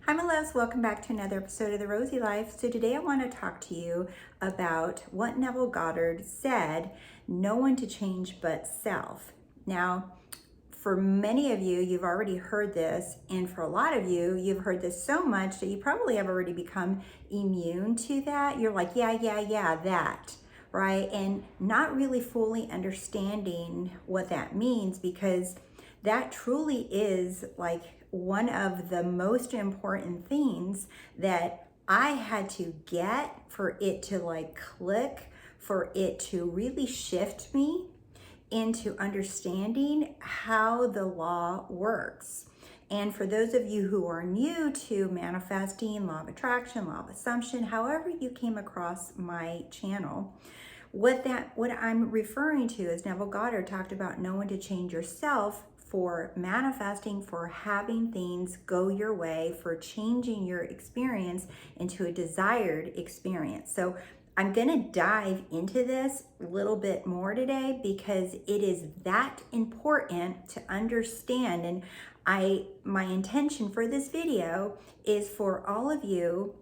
Hi, my loves. Welcome back to another episode of The Rosey Life. So today I want to talk to you about what Neville Goddard said, no one to change but self. Now, for many of you, you've already heard this, and for a lot of you, you've heard this so much that you probably have already become immune to that. You're like, yeah, that, right? And not really fully understanding what that means, because that truly is like one of the most important things that I had to get for it to like click, for it to really shift me into understanding how the law works. And for those of you who are new to manifesting, law of attraction, law of assumption, however you came across my channel, what I'm referring to is Neville Goddard talked about knowing to change yourself for manifesting, for having things go your way, for changing your experience into a desired experience. So I'm going to dive into this a little bit more today because it is that important to understand. And my intention for this video is for all of you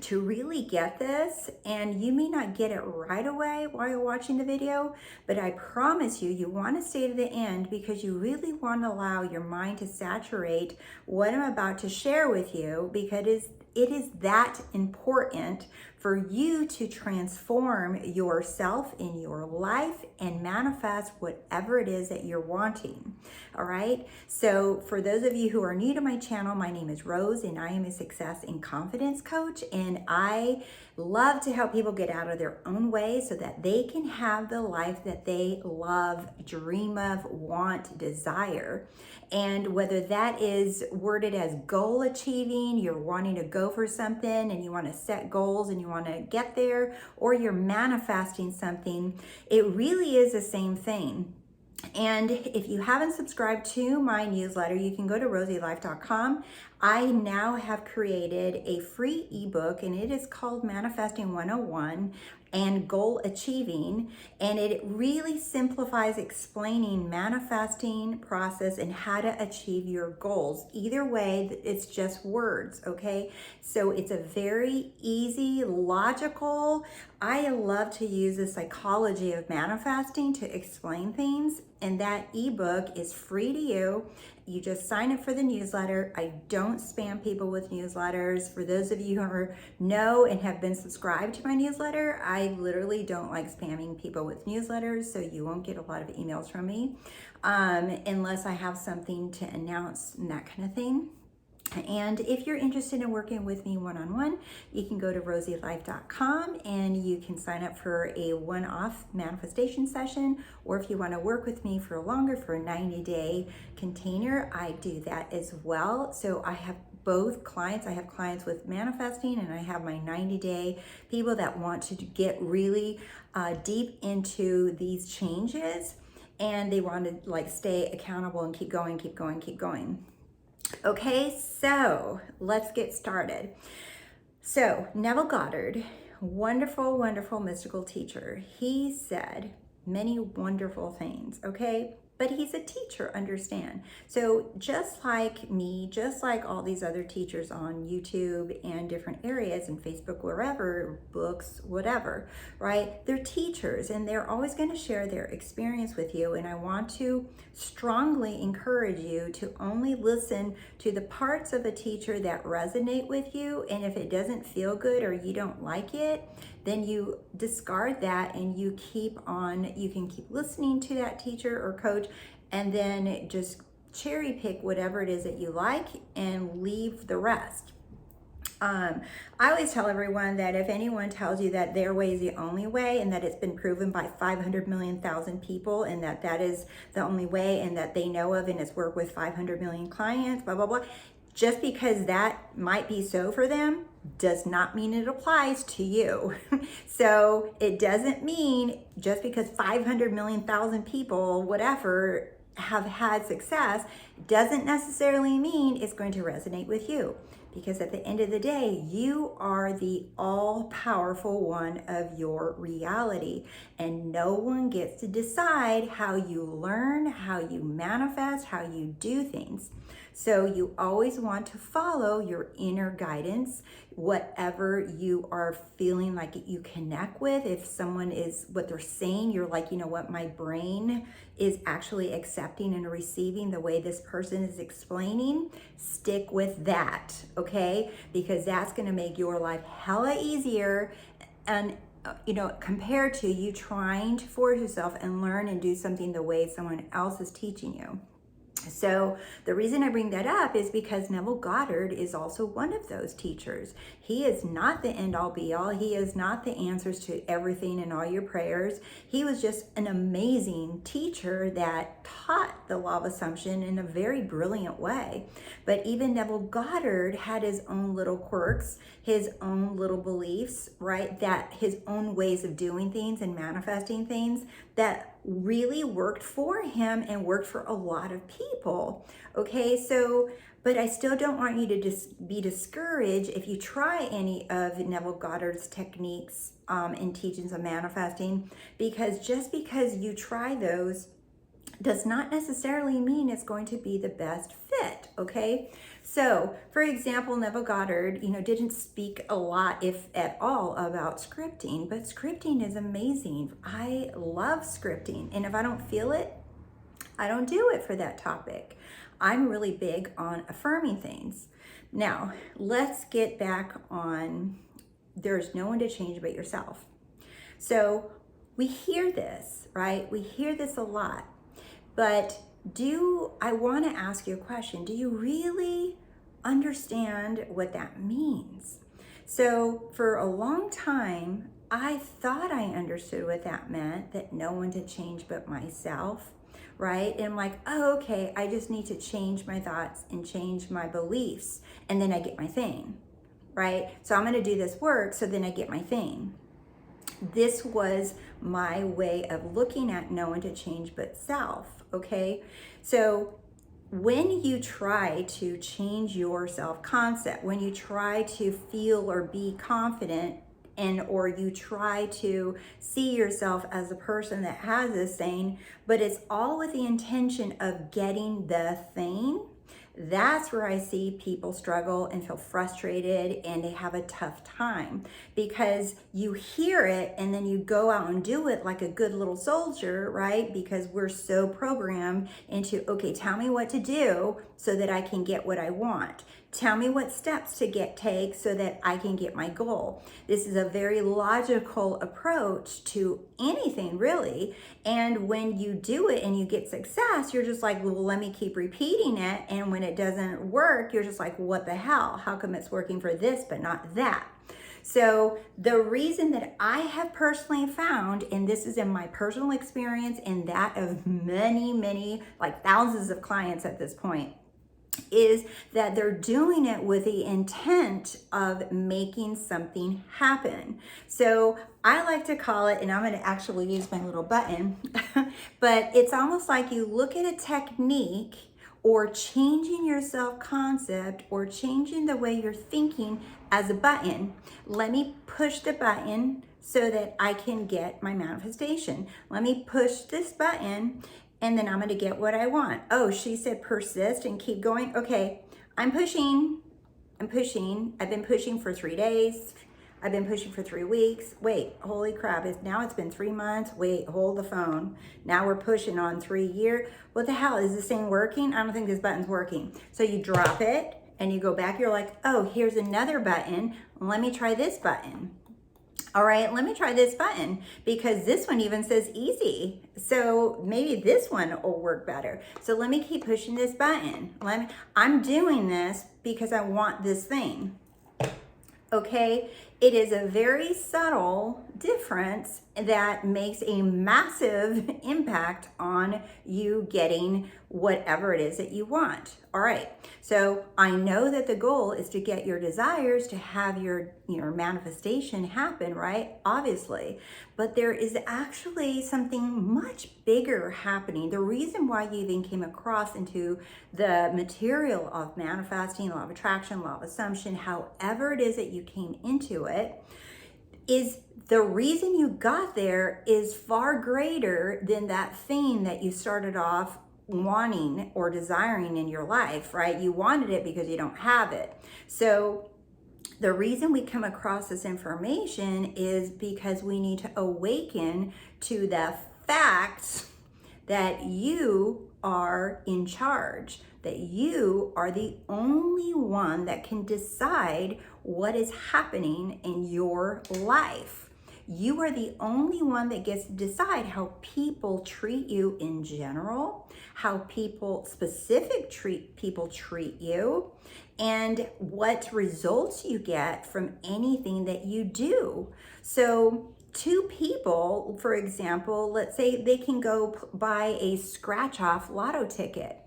to really get this, and you may not get it right away while you're watching the video, but I promise you, you want to stay to the end because you really want to allow your mind to saturate what I'm about to share with you, because it is that important for you to transform yourself in your life and manifest whatever it is that you're wanting. All right. So for those of you who are new to my channel, my name is Rose and I am a success and confidence coach. And I love to help people get out of their own way so that they can have the life that they love, dream of, want, desire. And whether that is worded as goal achieving, you're wanting to go for something and you want to set goals and you want to get there, or you're manifesting something, it really is the same thing. And if you haven't subscribed to my newsletter, you can go to TheRoseyLife.com. I now have created a free ebook, and it is called Manifesting 101 and Goal Achieving. And it really simplifies explaining manifesting process and how to achieve your goals. Either way, it's just words, okay? So it's a very easy, logical, I love to use the psychology of manifesting to explain things. And that ebook is free to you. You just sign up for the newsletter. I don't spam people with newsletters. For those of you who know and have been subscribed to my newsletter, I literally don't like spamming people with newsletters, so you won't get a lot of emails from me unless I have something to announce and that kind of thing. And if you're interested in working with me one-on-one, you can go to TheRoseyLife.com and you can sign up for a one-off manifestation session. Or if you want to work with me for longer, for a 90-day container, I do that as well. So I have both clients. I have clients with manifesting, and I have my 90-day people that want to get really deep into these changes, and they want to like stay accountable and keep going. Okay, so let's get started. So Neville Goddard, wonderful, wonderful mystical teacher. He said many wonderful things, okay? But he's a teacher, understand. So just like me, just like all these other teachers on YouTube and different areas and Facebook, wherever, books, whatever, right? They're teachers and they're always going to share their experience with you. And I want to strongly encourage you to only listen to the parts of a teacher that resonate with you. And if it doesn't feel good or you don't like it, then you discard that and you can keep listening to that teacher or coach, and then just cherry pick whatever it is that you like and leave the rest. I always tell everyone that if anyone tells you that their way is the only way and that it's been proven by 500 million thousand people and that is the only way and that they know of and it's worked with 500 million clients, blah, blah, blah, just because that might be so for them does not mean it applies to you. So it doesn't mean just because 500 million thousand people, whatever, have had success, doesn't necessarily mean it's going to resonate with you. Because at the end of the day, you are the all-powerful one of your reality, and no one gets to decide how you learn, how you manifest, how you do things. So you always want to follow your inner guidance, whatever you are feeling like you connect with. If someone is what they're saying, you're like, you know what, my brain is actually accepting and receiving the way this person is explaining, stick with that, okay? Because that's going to make your life hella easier, and compared to you trying to force yourself and learn and do something the way someone else is teaching you. So the reason I bring that up is because Neville Goddard is also one of those teachers. He is not the end all be all. He is not the answers to everything and all your prayers. He was just an amazing teacher that taught the law of assumption in a very brilliant way. But even Neville Goddard had his own little quirks, his own little beliefs, right? That his own ways of doing things and manifesting things that really worked for him and worked for a lot of people. Okay, so, but I still don't want you to be discouraged if you try any of Neville Goddard's techniques and teachings of manifesting, because just because you try those does not necessarily mean it's going to be the best fit, okay? So, for example, Neville Goddard, didn't speak a lot, if at all, about scripting, but scripting is amazing. I love scripting, and if I don't feel it, I don't do it for that topic. I'm really big on affirming things. Now, let's get back on there's no one to change but yourself. So, we hear this, right? We hear this a lot. But I want to ask you a question. Do you really understand what that means? So for a long time, I thought I understood what that meant, that no one to change but myself, right? And I'm like, oh, okay, I just need to change my thoughts and change my beliefs, and then I get my thing, right? So I'm going to do this work, so then I get my thing. This was my way of looking at no one to change but self, okay? So when you try to change your self-concept, when you try to feel or be confident, or you try to see yourself as a person that has this thing, but it's all with the intention of getting the thing, that's where I see people struggle and feel frustrated, and they have a tough time, because you hear it and then you go out and do it like a good little soldier, right? Because we're so programmed into, okay, tell me what to do so that I can get what I want. Tell me what steps to take so that I can get my goal. This is a very logical approach to anything, really. And when you do it and you get success, you're just like, well, let me keep repeating it. And when it doesn't work, you're just like, what the hell? How come it's working for this but not that? So the reason that I have personally found, and this is in my personal experience and that of many, like thousands of clients at this point, is that they're doing it with the intent of making something happen. So I like to call it, and I'm going to actually use my little button, but it's almost like you look at a technique or changing your self-concept or changing the way you're thinking as a button. Let me push the button so that I can get my manifestation. Let me push this button and then I'm going to get what I want. Oh, she said persist and keep going. Okay, I'm pushing. I've been pushing for 3 days. I've been pushing for 3 weeks. Wait, holy crap. Now it's been 3 months. Wait, hold the phone. Now we're pushing on 3 years. What the hell? Is this thing working? I don't think this button's working. So you drop it and you go back. You're like, oh, here's another button. Let me try this button. All right, let me try this button because this one even says easy. So maybe this one will work better. So let me keep pushing this button. I'm doing this because I want this thing. Okay, it is a very subtle difference that makes a massive impact on you getting whatever it is that you want. All right, so I know that the goal is to get your desires, to have your manifestation happen, right? Obviously, but there is actually something much bigger happening. The reason why you even came across into the material of manifesting, law of attraction, law of assumption, however it is that you came into it, is the reason you got there is far greater than that thing that you started off wanting or desiring in your life, right? You wanted it because you don't have it. So the reason we come across this information is because we need to awaken to the fact that you are in charge, that you are the only one that can decide what is happening in your life. You are the only one that gets to decide how people treat you in general, how people treat you, and what results you get from anything that you do. So two people, for example, let's say they can go buy a scratch off lotto ticket.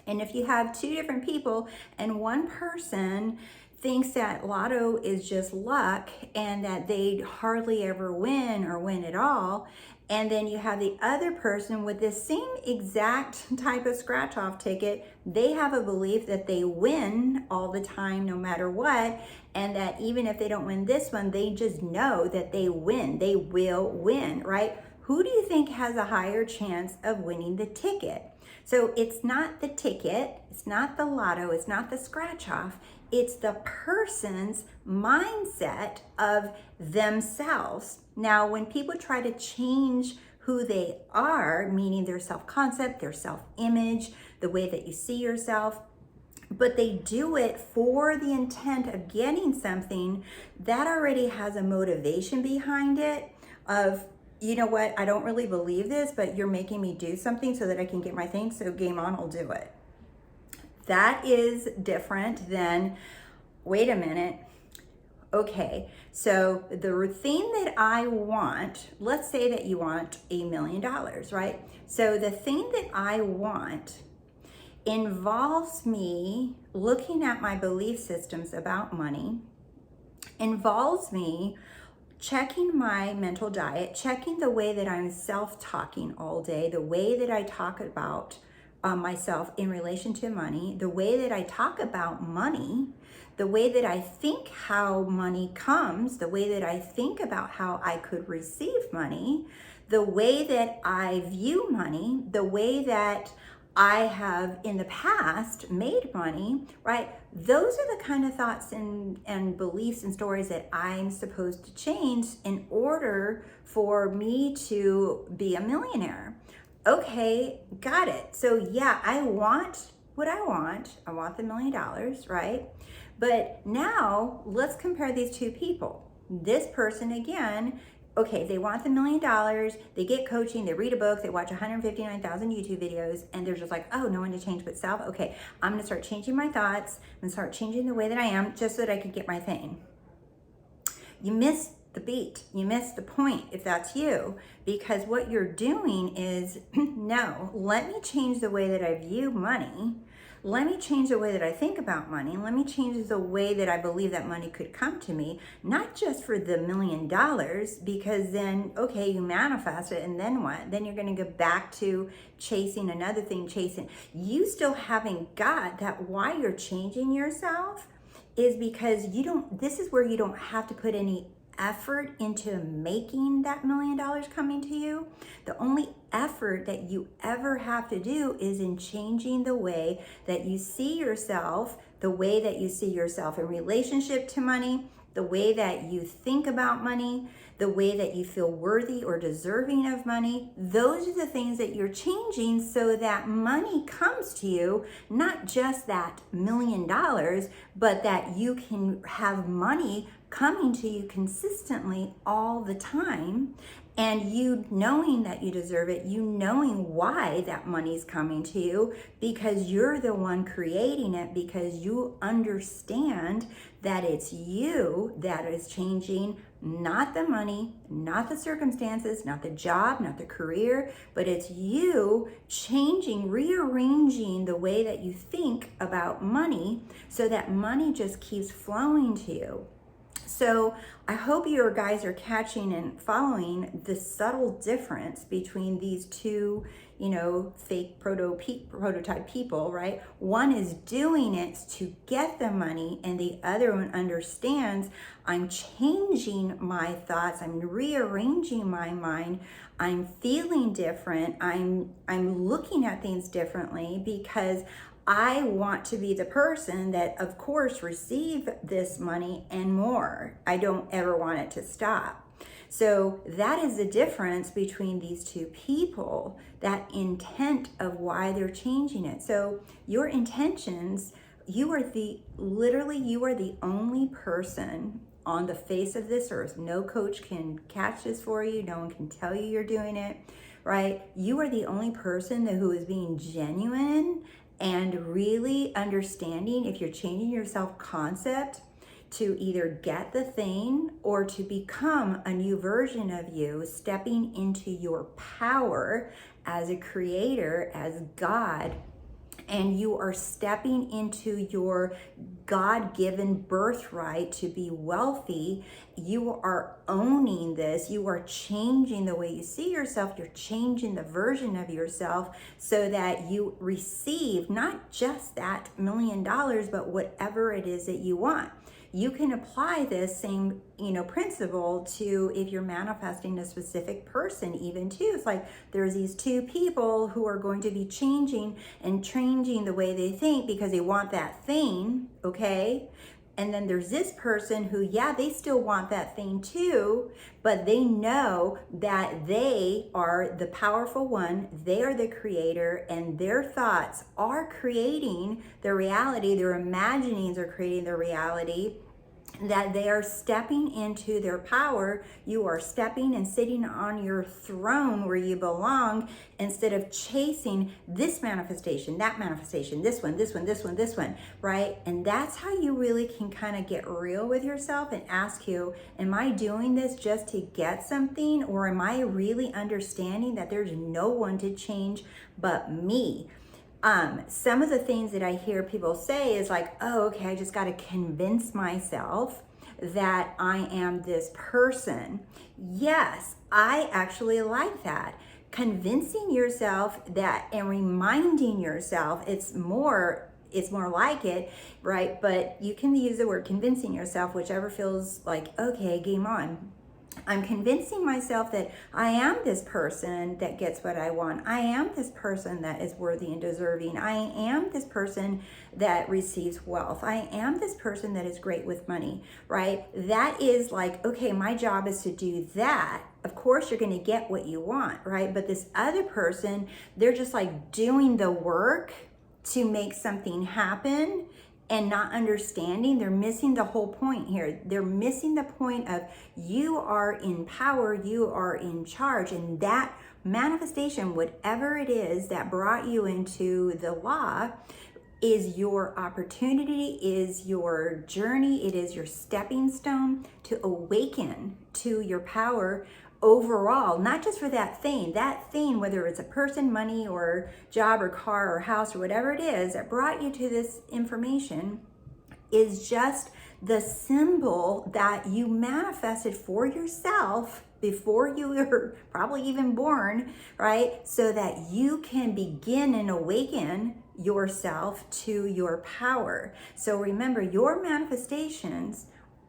And if you have two different people and one person thinks that lotto is just luck and that they hardly ever win or win at all, and then you have the other person with the same exact type of scratch off ticket, they have a belief that they win all the time no matter what, and that even if they don't win this one, they just know that they win, they will win, right? Who do you think has a higher chance of winning the ticket? So it's not the ticket, it's not the lotto, it's not the scratch off, it's the person's mindset of themselves. Now, when people try to change who they are, meaning their self-concept, their self-image, the way that you see yourself, but they do it for the intent of getting something, that already has a motivation behind it of, you know what, I don't really believe this, but you're making me do something so that I can get my thing, so game on, I'll do it. That is different than, wait a minute, okay, so the thing that I want, let's say that you want $1 million, right? So the thing that I want involves me looking at my belief systems about money, involves me checking my mental diet, checking the way that I'm self-talking all day, the way that I talk about myself in relation to money, the way that I talk about money, the way that I think how money comes, the way that I think about how I could receive money, the way that I view money, the way that I have in the past made money, right? Those are the kind of thoughts and beliefs and stories that I'm supposed to change in order for me to be a millionaire. Okay, got it. So yeah, I want what I want. I want the $1 million, right? But now let's compare these two people. This person again, okay, they want the $1 million, they get coaching, they read a book, they watch 159,000 YouTube videos, and they're just like, oh, no one to change but self. Okay, I'm gonna start changing my thoughts and start changing the way that I am just so that I could get my thing. You missed the beat, you missed the point if that's you, because what you're doing is, no, let me change the way that I view money. Let me change the way that I think about money. Let me change the way that I believe that money could come to me, not just for the $1 million, because then, okay, you manifest it, and then what? Then you're going to go back to chasing another thing, You still haven't got that. Why you're changing yourself is because this is where you don't have to put any effort into making that $1 million coming to you. The only effort that you ever have to do is in changing the way that you see yourself, the way that you see yourself in relationship to money, the way that you think about money, the way that you feel worthy or deserving of money. Those are the things that you're changing so that money comes to you, not just that $1 million, but that you can have money coming to you consistently all the time, and you knowing that you deserve it, you knowing why that money's coming to you, because you're the one creating it, because you understand that it's you that is changing, not the money, not the circumstances, not the job, not the career, but it's you changing, rearranging the way that you think about money so that money just keeps flowing to you. So I hope you guys are catching and following the subtle difference between these two, fake prototype people, right? One is doing it to get the money, and the other one understands I'm changing my thoughts, I'm rearranging my mind, I'm feeling different, I'm looking at things differently because I want to be the person that, of course, receive this money and more. I don't ever want it to stop. So that is the difference between these two people, that intent of why they're changing it. So your intentions, you are the only person on the face of this earth. No coach can catch this for you. No one can tell you you're doing it, right? You are the only person who is being genuine and really understanding if you're changing your self-concept to either get the thing or to become a new version of you, stepping into your power as a creator, as God, and you are stepping into your God-given birthright to be wealthy. You are owning this. You are changing the way you see yourself. You're changing the version of yourself so that you receive not just that $1 million, but whatever it is that you want. You can apply this same, principle to if you're manifesting a specific person even too. It's like there's these two people who are going to be changing and changing the way they think because they want that thing, okay? And then there's this person who, they still want that thing too, but they know that they are the powerful one, they are the creator, and their thoughts are creating the reality, their imaginings are creating the reality, that they are stepping into their power. You are stepping and sitting on your throne where you belong instead of chasing this manifestation, that manifestation, this one, right? And that's how you really can kind of get real with yourself and ask you, am I doing this just to get something, or am I really understanding that there's no one to change but me? Some of the things that I hear people say is like, oh, okay, I just got to convince myself that I am this person. Yes, I actually like that. Convincing yourself that and reminding yourself, it's more like it, right? But you can use the word convincing yourself, whichever feels like, okay, game on. I'm convincing myself that I am this person that gets what I want. I am this person that is worthy and deserving. I am this person that receives wealth. I am this person that is great with money, right? That is like, okay, my job is to do that. Of course, you're going to get what you want, right? But this other person, they're just like doing the work to make something happen and not understanding. They're missing the whole point here. They're missing the point of you are in power, you are in charge, and that manifestation, whatever it is that brought you into the law, is your opportunity, is your journey, it is your stepping stone to awaken to your power overall, not just for that thing, whether it's a person, money, or job, or car, or house, or whatever it is that brought you to this information, is just the symbol that you manifested for yourself before you were probably even born, right? So that you can begin and awaken yourself to your power. So remember, your manifestations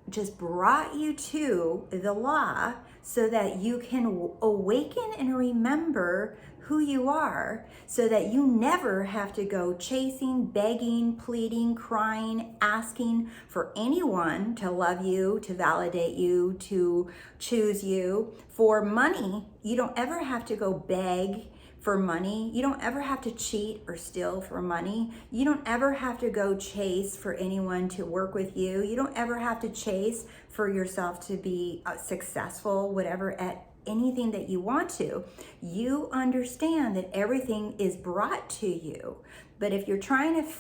just brought you to the law so that you can awaken and remember who you are, so that you never have to go chasing, begging, pleading, crying, asking for anyone to love you, to validate you, to choose you. For money, you don't ever have to go beg for money. You don't ever have to cheat or steal for money. You don't ever have to go chase for anyone to work with you. You don't ever have to chase for yourself to be successful, whatever, at anything that you want to. You understand that everything is brought to you. But if you're trying to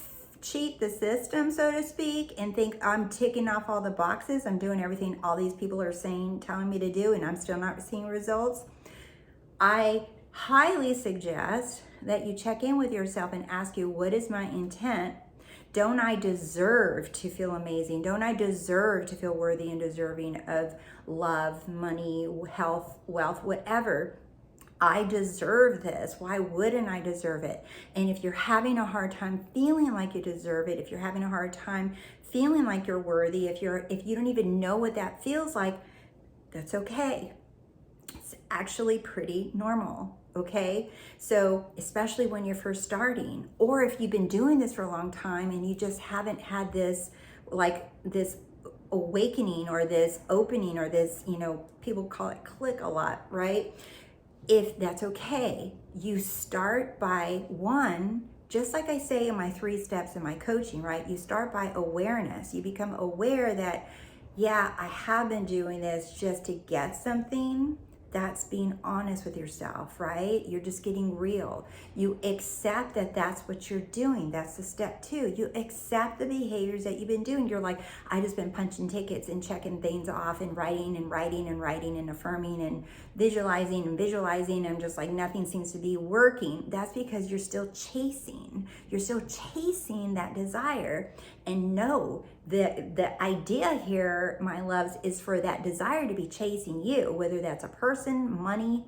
cheat the system, so to speak, and think I'm ticking off all the boxes, I'm doing everything all these people are telling me to do, and I'm still not seeing results, I highly suggest that you check in with yourself and ask you, what is my intent Don't I deserve to feel amazing? Don't I deserve to feel worthy and deserving of love, money, health, wealth, whatever? I deserve this. Why wouldn't I deserve it? And if you're having a hard time feeling like you deserve it, if you're having a hard time feeling like you're worthy, if you don't even know what that feels like, that's okay. It's actually pretty normal, okay? So, especially when you're first starting, or if you've been doing this for a long time and you just haven't had this, like this awakening or this opening or this, people call it click a lot, right? If that's okay, you start by one, just like I say in my 3 steps in my coaching, right? You start by awareness. You become aware that, yeah, I have been doing this just to get something. That's being honest with yourself, right? You're just getting real. You accept that that's what you're doing. That's the step 2. You accept the behaviors that you've been doing. You're like, I just been punching tickets and checking things off and writing and writing and writing and affirming and visualizing and visualizing, and just like nothing seems to be working. That's because you're still chasing. You're still chasing that desire. And no, the idea here, my loves, is for that desire to be chasing you, whether that's a person, money,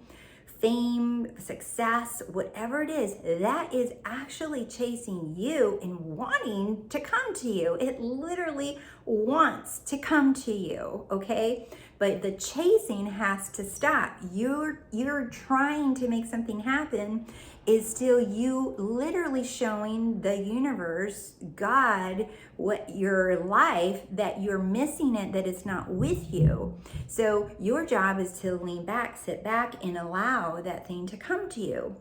fame, success, whatever it is, that is actually chasing you and wanting to come to you. It literally wants to come to you, okay? But the chasing has to stop. You're trying to make something happen is still you literally showing the universe, God, what your life, that you're missing it, that it's not with you. So your job is to lean back, sit back, and allow that thing to come to you.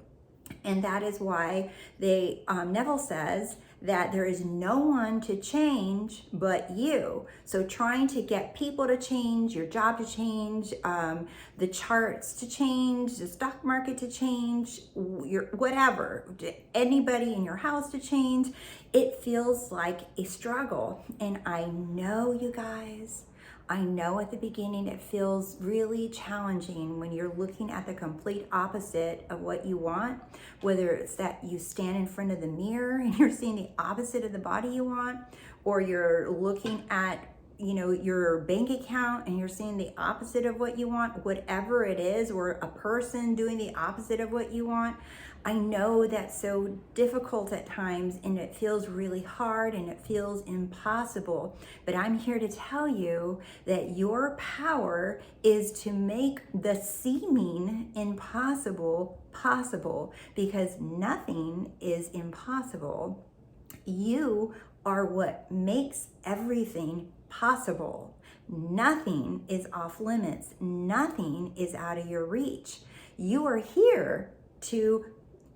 And that is why Neville says that there is no one to change but you. So trying to get people to change, your job to change, the charts to change, the stock market to change, your whatever, anybody in your house to change, it feels like a struggle. And I know, you guys, I know at the beginning it feels really challenging when you're looking at the complete opposite of what you want, whether it's that you stand in front of the mirror and you're seeing the opposite of the body you want, or you're looking at your bank account and you're seeing the opposite of what you want, whatever it is, or a person doing the opposite of what you want. I know that's so difficult at times, and it feels really hard and it feels impossible. But I'm here to tell you that your power is to make the seeming impossible possible, because nothing is impossible. You are what makes everything possible. Nothing is off limits. Nothing is out of your reach. You are here to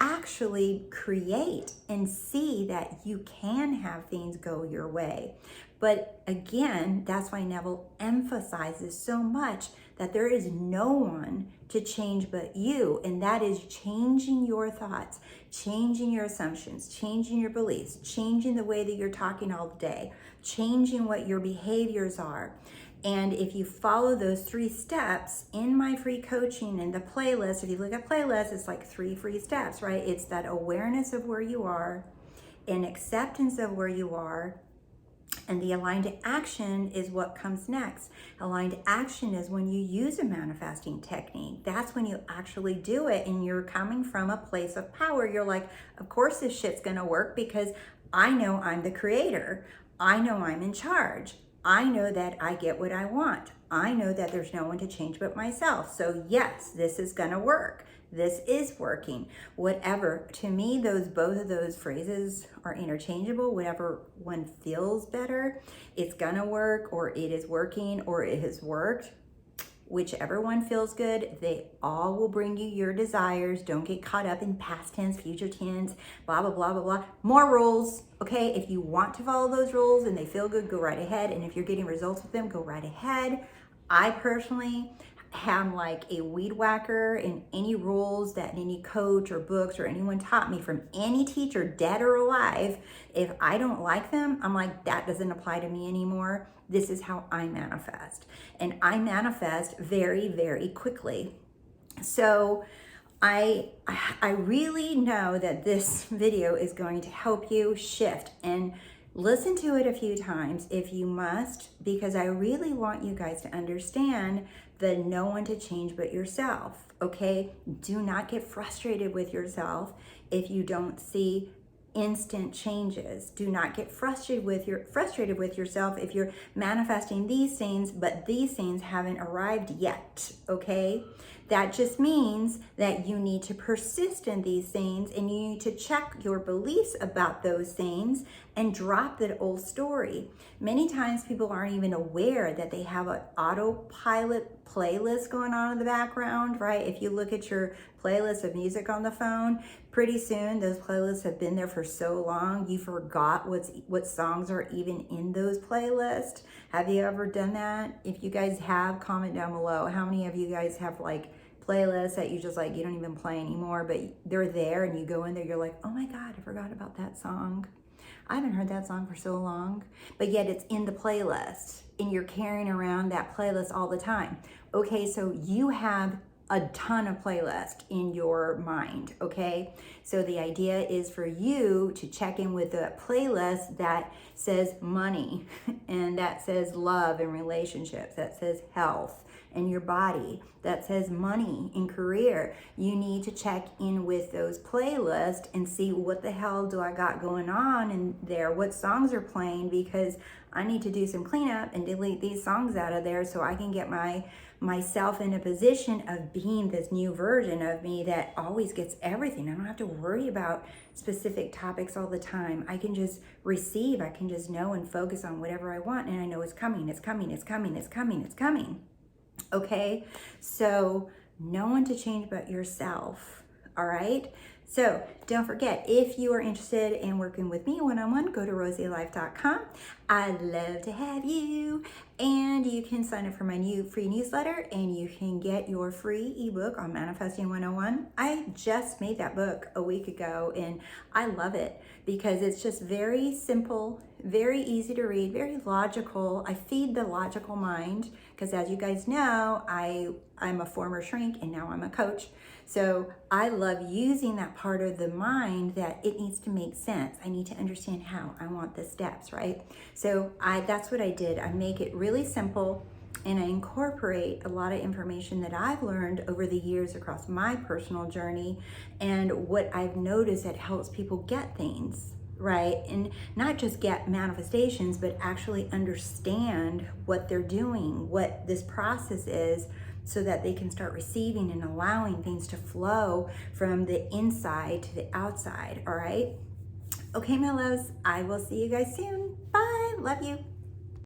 actually create and see that you can have things go your way. But again, that's why Neville emphasizes so much that there is no one to change but you. And that is changing your thoughts, changing your assumptions, changing your beliefs, changing the way that you're talking all day, changing what your behaviors are. And if you follow those 3 steps in my free coaching and the playlist, if you look at playlist, it's like 3 free steps, right? It's that awareness of where you are, and acceptance of where you are, and the aligned action is what comes next. Aligned action is when you use a manifesting technique. That's when you actually do it, and you're coming from a place of power. You're like, of course this shit's gonna work, because I know I'm the creator. I know I'm in charge. I know that I get what I want. I know that there's no one to change but myself. So yes, this is gonna work. This is working. Whatever. To me, both of those phrases are interchangeable. Whatever one feels better, it's gonna work, or it is working, or it has worked. Whichever one feels good, they all will bring you your desires. Don't get caught up in past tense, future tense, blah, blah, blah, blah, blah. More rules, okay? If you want to follow those rules and they feel good, go right ahead. And if you're getting results with them, go right ahead. I personally am like a weed whacker in any rules that any coach or books or anyone taught me from any teacher, dead or alive. If I don't like them, I'm like, that doesn't apply to me anymore. This is how I manifest. And I manifest very, very quickly. So I really know that this video is going to help you shift. And Listen to it a few times if you must, because I really want you guys to understand that no one to change but yourself, okay? Do not get frustrated with yourself if you don't see instant changes. Do not get frustrated with yourself if you're manifesting these things but these things haven't arrived yet, okay? That just means that you need to persist in these things, and you need to check your beliefs about those things and drop that old story. Many times people aren't even aware that they have an autopilot playlist going on in the background, right? If you look at your playlist of music on the phone, pretty soon those playlists have been there for so long you forgot what songs are even in those playlists. Have you ever done that? If you guys have, comment down below. How many of you guys have like playlists that you just like, you don't even play anymore, but they're there, and you go in there, you're like, oh my God, I forgot about that song. I haven't heard that song for so long, but yet it's in the playlist and you're carrying around that playlist all the time. Okay, so you have a ton of playlists in your mind, okay? So the idea is for you to check in with a playlist that says money and that says love and relationships, that says health and your body, that says money and career. You need to check in with those playlists and see what the hell do I got going on in there, what songs are playing, because I need to do some cleanup and delete these songs out of there so I can get myself in a position of being this new version of me that always gets everything. I don't have to worry about specific topics all the time. I can just receive, I can just know and focus on whatever I want, and I know it's coming, it's coming, it's coming, it's coming, it's coming. Okay, so no one to change but yourself. All right, so don't forget, if you are interested in working with me one-on-one, go to TheRoseyLife.com. I'd love to have you, and you can sign up for my new free newsletter, and you can get your free ebook on Manifesting 101. I just made that book a week ago, and I love it because it's just very simple, very easy to read, very logical. I feed the logical mind because, as you guys know, I'm a former shrink and now I'm a coach. So I love using that part of the mind that it needs to make sense. I need to understand how. I want the steps, right? So that's what I did. I make it really simple, and I incorporate a lot of information that I've learned over the years across my personal journey and what I've noticed that helps people get things, right? And not just get manifestations, but actually understand what they're doing, what this process is, so that they can start receiving and allowing things to flow from the inside to the outside, all right? Okay, my loves, I will see you guys soon. Bye, love you.